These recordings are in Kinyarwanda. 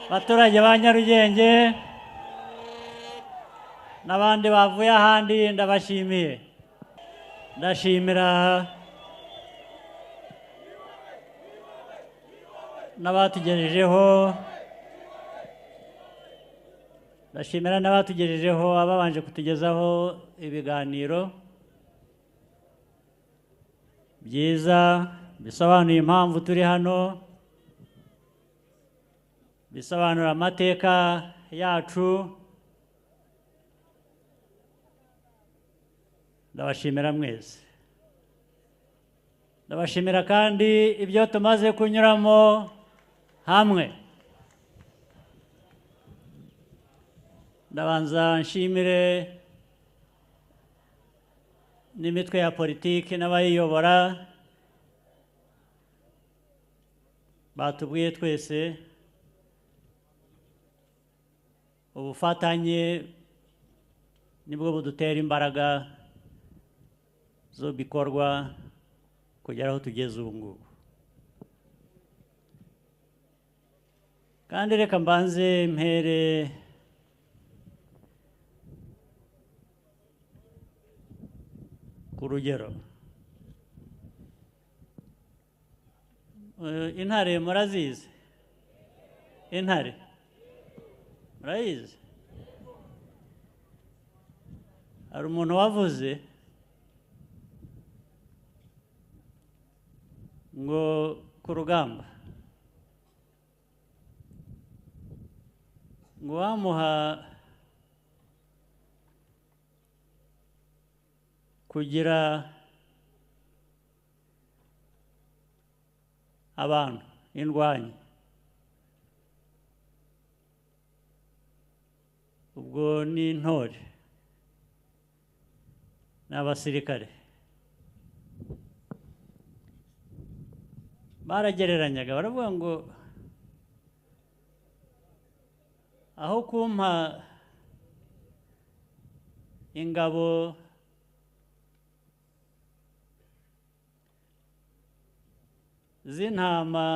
abaturage ba Nyarugenge n'abandi bavuye ahandi ndabashimiye ndashimira n'abatugejejeho ndashimira n'abatugejejeho ababanje kutugezaho ibiganiro byiza bisobanuye impamvu turi hano bisobanura amateka yacu ndabashimira mwese ndabashimira kandi ibyo tumaze kunyuramo hamwe ndabanza nshimire n'imitwe ya politiki n'abayiyobora batubwiye twese ubufatanye nibwo budutera imbaraga zo bikorwa kugera aho tugeze ubu ngubu kandi reka mbanze mpere ku rugero intare murazizi intare murayizi hari umuntu wavuze ngo ku rugamba ngo wamuha kugira abantu indwanyi ubwo ni intore n'abasirikare baragereranyaga baravuga ngo aho kumpa ingabo z'intama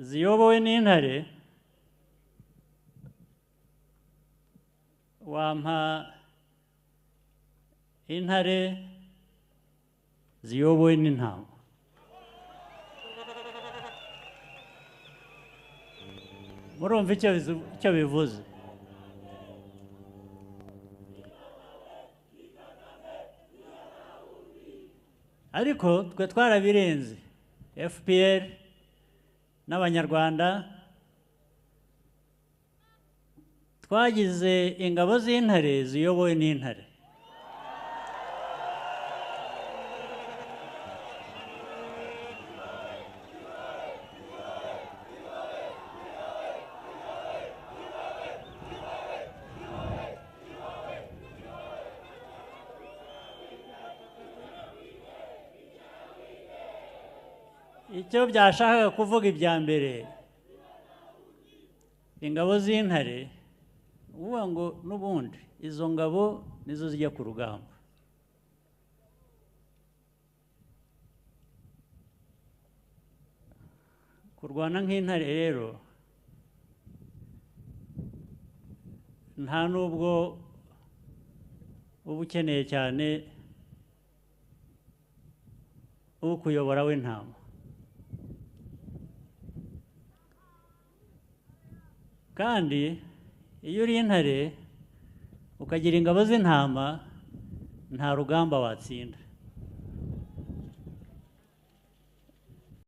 ziyobowe n'intare wampa intare ziyobowe n'intama murumva icyo bivuze ariko twe twarabirenze FPR n'abanyarwanda twagize ingabo z'intare ziyobowe n'intare icyo byashakaga kuvuga ibya mbere ingabo z'intare uvuga ngo n'ubundi izo ngabo nizo zijya ku rugamba. Kurwana nk'intare rero nta nubwo uba ukeneye cyane ukuyobora w'intama, kandi iyo uri intare ukagira ingabo z'intama nta rugamba watsinda.